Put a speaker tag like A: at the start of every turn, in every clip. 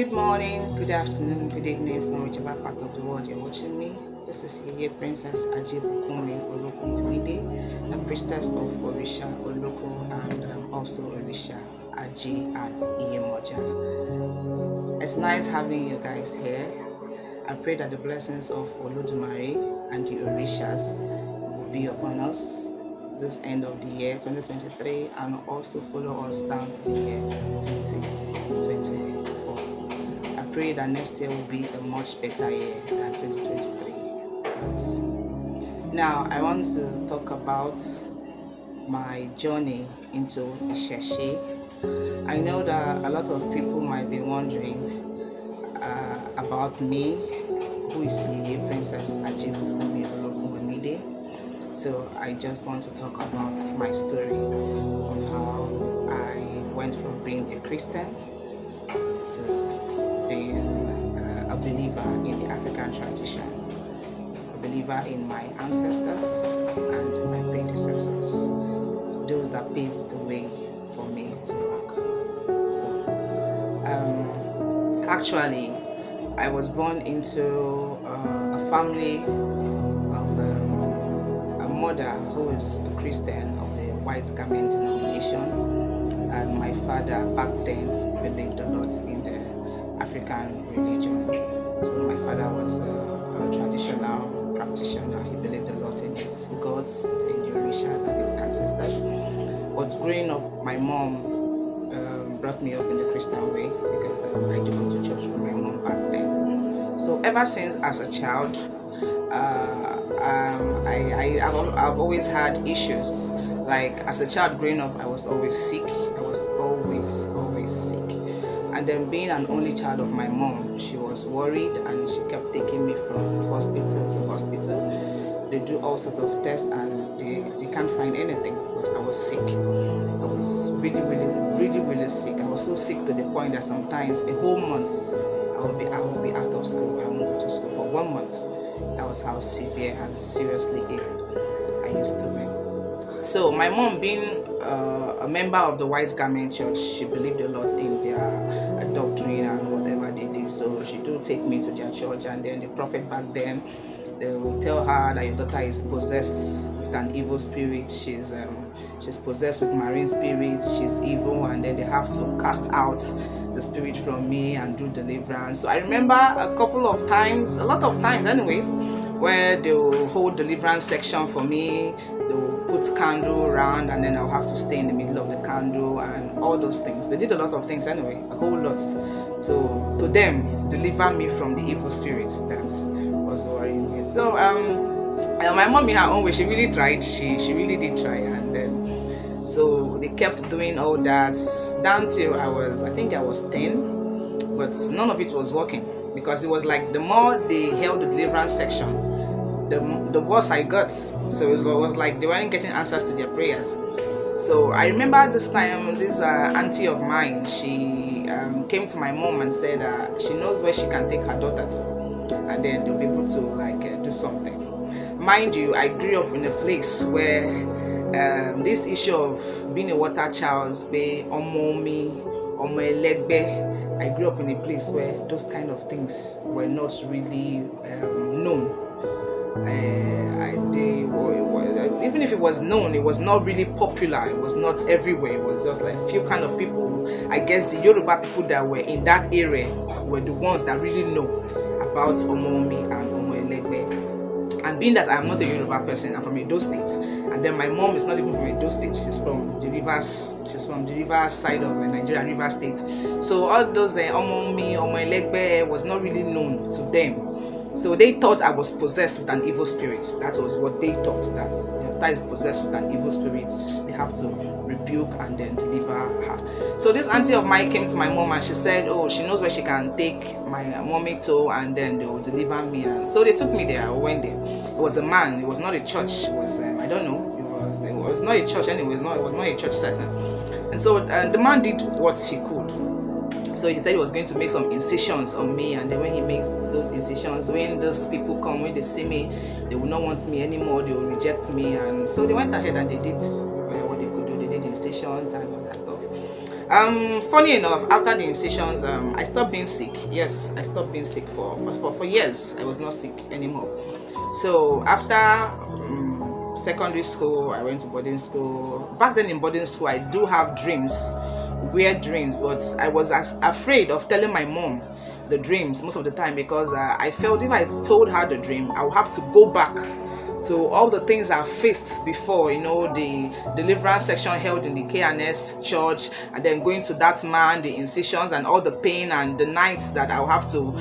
A: Good morning, good afternoon, good evening from whichever part of the world you're watching me. This is your Princess Olokun, a priestess of Orisha Olokun and also Orisha Aji and Iyemoja. It's nice having you guys here. I pray that the blessings of Olodumare and the Orishas will be upon us this end of the year 2023 and also follow us down to the year 2024. I pray that next year will be a much better year than 2023 was. Now, I want to talk about my journey into Isese. I know that a lot of people might be wondering about me, who is the Princess Ajibukumi Olokun. So I just want to talk about my story of how I went from being a Christian to being a believer in the African tradition, a believer in my ancestors and my predecessors, those that paved the way for me to walk. So actually, I was born into a family of a mother who is a Christian of the white garment denomination, and my father back then believed a lot in the African religion. So my father was a traditional practitioner. He believed a lot in his gods, in the Orishas and his ancestors. But growing up, my mom brought me up in the Christian way because I did go to church with my mom back then. So ever since as a child, I've always had issues. Like as a child growing up, I was always sick. I was always sick. And then being an only child of my mom, she was worried and she kept taking me from hospital to hospital. They do all sorts of tests and they can't find anything. But I was sick. I was really sick. I was so sick to the point that sometimes a whole month I will be out of school. I won't go to school for 1 month. That was how severe and seriously ill I used to be. So my mom, being a member of the White Garment Church, she believed a lot in their doctrine and whatever they did. So she do take me to their church, and then the prophet back then, they will tell her that your daughter is possessed with an evil spirit. She's possessed with marine spirits. She's evil, and then they have to cast out the spirit from me and do deliverance. So I remember a lot of times anyways, where they will hold deliverance section for me. They will put candle around, and then I'll have to stay in the middle of the candle and all those things. They did a lot of things anyway, a whole lot to them deliver me from the evil spirits that was worrying me. So my mom in her own way, she really tried. She really did try, and then so they kept doing all that down till I was 10, but none of it was working because it was like the more they held the deliverance section, the worse I got. So it was like they weren't getting answers to their prayers. So I remember this time, this auntie of mine, she came to my mom and said she knows where she can take her daughter to, and then they'll be able to do something. Mind you, I grew up in a place where this issue of being a water child, I grew up in a place where those kind of things were not really known. Even if it was known, it was not really popular. It was not everywhere. It was just like a few kind of people. I guess the Yoruba people that were in that area were the ones that really know about Omomi and Omoelegbe. And being that I'm not a Yoruba person, I'm from Edo State, and then my mom is not even from Edo State. She's from the rivers side of Nigeria, River State. So all those Omomi, Omoelegbe was not really known to them. So they thought I was possessed with an evil spirit. That was what they thought, that your daughter is possessed with an evil spirit. They have to rebuke and then deliver her. So this auntie of mine came to my mom and she said, oh, she knows where she can take my mommy to, and then they will deliver me. And so they took me there. I went there. It was a man. It was not a church. It was I don't know. It was not a church anyway. It was not a church setting. And so the man did what he could. So he said he was going to make some incisions on me, and then when he makes those incisions, when those people come, when they see me, they will not want me anymore, they will reject me. And so they went ahead and they did what they could do. They did incisions and all that stuff. Funny enough, after the incisions, I stopped being sick. Yes, I stopped being sick for years. I was not sick anymore. So after secondary school, I went to boarding school. Back then in boarding school, I do have dreams, weird dreams, but I was afraid of telling my mom the dreams most of the time, because I felt if I told her the dream, I would have to go back to all the things I've faced before, you know, the deliverance section held in the KNS church, and then going to that man, the incisions and all the pain, and the nights that I'll have to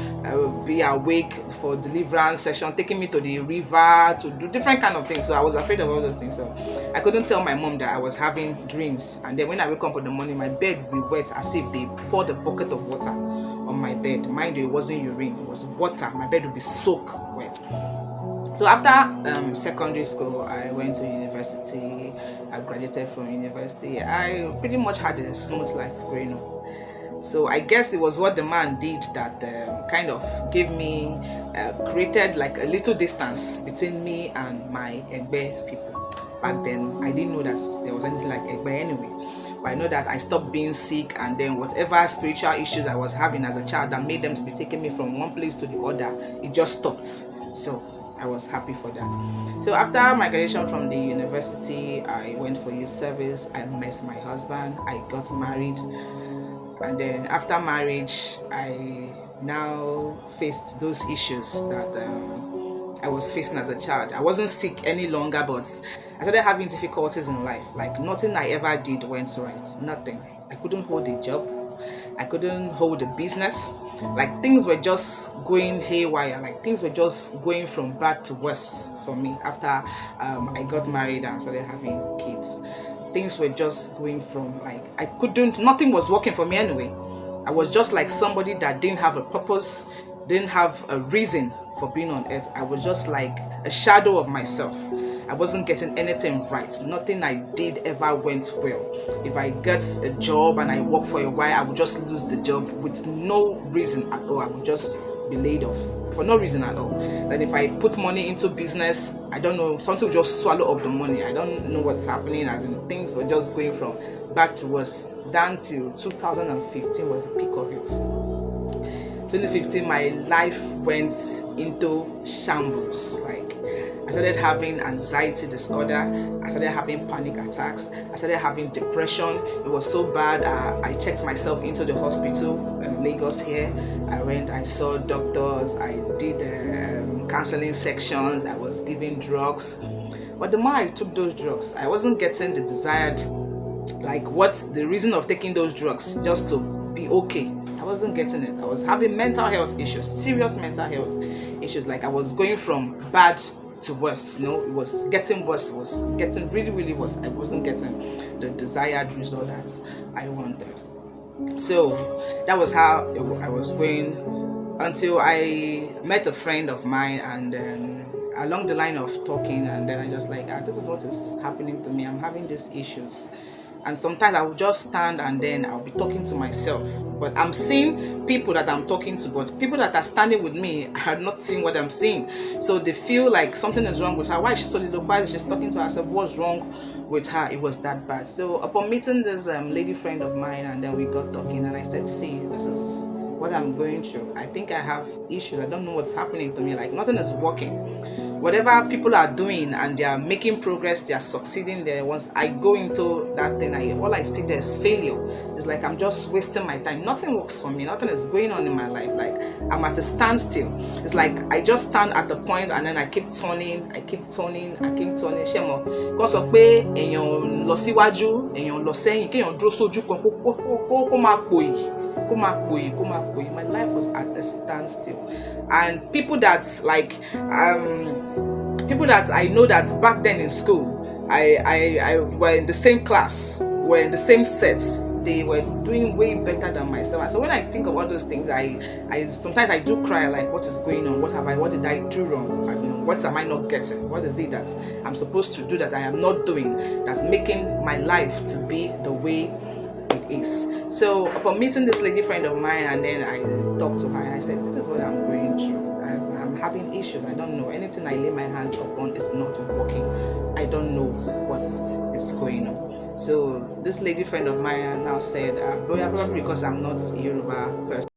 A: be awake for deliverance section, taking me to the river to do different kind of things. So I was afraid of all those things. So I couldn't tell my mom that I was having dreams. And then when I wake up in the morning, my bed would be wet as if they poured a bucket of water on my bed. Mind you, it wasn't urine, it was water. My bed would be soaked wet. So after secondary school, I went to university. I graduated from university. I pretty much had a smooth life growing up. So I guess it was what the man did that kind of gave me, created like a little distance between me and my Egbe people. Back then, I didn't know that there was anything like Egbe anyway. But I know that I stopped being sick, and then whatever spiritual issues I was having as a child that made them to be taking me from one place to the other, it just stopped. So I was happy for that. So after my graduation from the university, I went for youth service. I met my husband. I got married. And then after marriage, I now faced those issues that I was facing as a child. I wasn't sick any longer, but I started having difficulties in life. Like nothing I ever did went right. Nothing. I couldn't hold a job. I couldn't hold a business. Like things were just going haywire. Like things were just going from bad to worse for me after I got married and started having kids. Things were just going from nothing was working for me anyway. I was just like somebody that didn't have a purpose, didn't have a reason for being on earth. I was just like a shadow of myself. I wasn't getting anything right. Nothing I did ever went well. If I get a job and I work for a while, I would just lose the job with no reason at all. I would just be laid off for no reason at all. Then if I put money into business, I don't know, something will just swallow up the money. I don't know what's happening. And things were just going from bad to worse. Down till 2015 was the peak of it. 2015, my life went into shambles. Like I started having anxiety disorder. I started having panic attacks. I started having depression. It was so bad. I checked myself into the hospital in Lagos here. I saw doctors. I did counseling sections. I was given drugs. But the more I took those drugs, I wasn't getting the desired, like what's the reason of taking those drugs? Just to be okay. I wasn't getting it. I was having mental health issues, serious mental health issues. Like I was going from bad to worse. You know, it was getting worse. It was getting really, really worse. I wasn't getting the desired result that I wanted. So that was how I was going until I met a friend of mine, and then along the line of talking, and then I just like, this is what is happening to me. I'm having these issues. And sometimes I will just stand and then I'll be talking to myself. But I'm seeing people that I'm talking to, but people that are standing with me are not seeing what I'm seeing. So they feel like something is wrong with her. Why is she soliloquizing? She's talking to herself. What's wrong with her? It was that bad. So upon meeting this lady friend of mine, and then we got talking, and I said, see, this is what I'm going through. I think I have issues. I don't know what's happening to me. Like nothing is working. Whatever people are doing and they are making progress, they are succeeding there. Once I go into that thing, all I see there is failure. It's like I'm just wasting my time. Nothing works for me. Nothing is going on in my life. Like I'm at a standstill. It's like I just stand at the point and then I keep turning. Shemo. Because of pé èèyàn lọ síwájú, èèyàn lọ sẹ́yìn, kéèyàn dúró sójú kan kó máa pòyì. My life was at a standstill. And people that I know that back then in school, I were in the same class, were in the same set, they were doing way better than myself. So when I think of all those things, I sometimes I do cry, like what is going on? What did I do wrong? As in, what am I not getting? What is it that I'm supposed to do that I am not doing, that's making my life to be the way it is. So upon meeting this lady friend of mine, and then I talked to her and I said, this is what I'm going through. I'm having issues. I don't know. Anything I lay my hands upon is not working. I don't know what is going on. So this lady friend of mine now said, probably because I'm not a Yoruba person.